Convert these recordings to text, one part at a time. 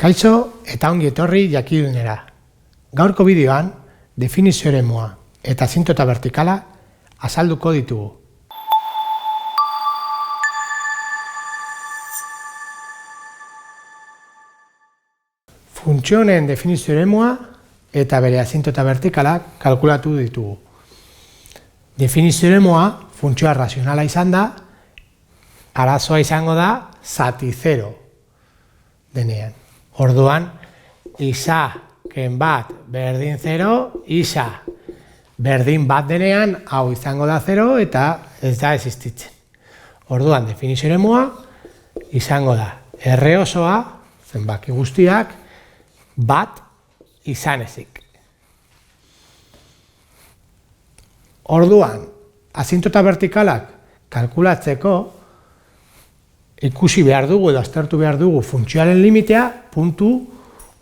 Kaixo eta ongi etorri jakidunera. Gaurko bideoan definizio eremua eta asintota vertikala azalduko ditugu. Funtzio honen definizio eremua eta bere asintota vertikala kalkulatu ditugu. Definizio eremua funtzioa razionala izan da, arazoa izango da zati 0 denean. Orduan, izaken bat berdin 0, isa berdin bat denean, hau izango da 0 eta ez da existitzen. Orduan, definizio eremua izango da R osoa, zenbaki guztiak, bat izan ezik. Orduan, asintota vertikalak kalkulatzeko ikusi behar dugu edo aztertu behar dugu funtzioaren limitea puntu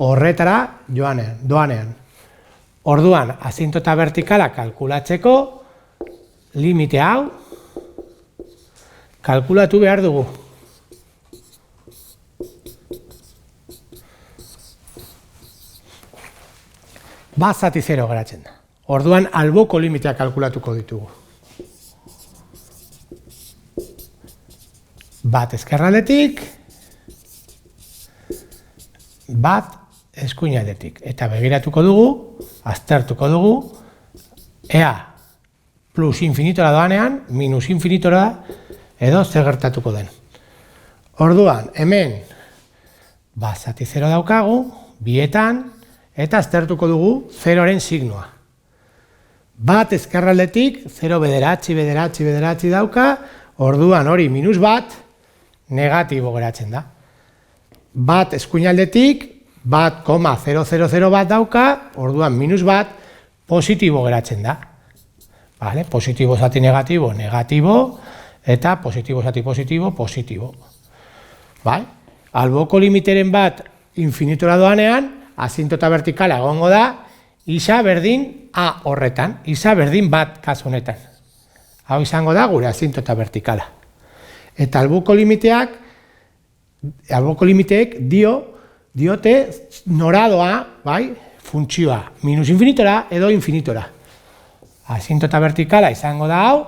horretara doanean. Orduan, asintota vertikala kalkulatzeko limite hau kalkulatu behar dugu. Bat zati 0 geratzen da. Orduan, alboko limitea kalkulatuko ditugu. Bat ezkerraldetik, bat eskuinaldetik. Eta begiratuko dugu, aztertuko dugu, ea plus infinitora doanean, minus infinitora edo zer gertatuko den. Orduan, hemen bat zati 0 daukagu, bietan, eta aztertuko dugu 0-ren signoa. Bat ezkerraldetik, 0 bederatzi dauka, orduan hori minus bat, negatibo geratzen da. Bat eskuinaldetik, bat, 0,000 bat dauka, orduan minus bat, positibo geratzen da. Vale? Positibo zati negatibo, negatibo, eta positibo zati positibo, positibo. Bai? Alboko limiteren bat infinitora doanean, asintota vertikala egongo da, isa berdin A horretan, isa berdin bat kasu honetan. Hau izango da gure asintota vertikala. Eta alboko limiteek diote noradoa, bai, funtzioa, minus infinitora edo infinitora. Asintota vertikala izango da hau,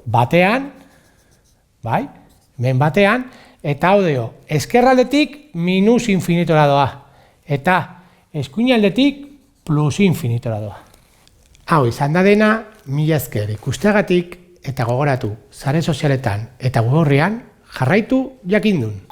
batean, bai, ben batean, eta hau dio, eskerraldetik minus infinitora doa, eta eskuinaldetik plus infinitora doa. Hau izan da dena, mila esker ikusteagatik, eta gogoratu, sare sozialetan eta web orrian jarraitu jakindun.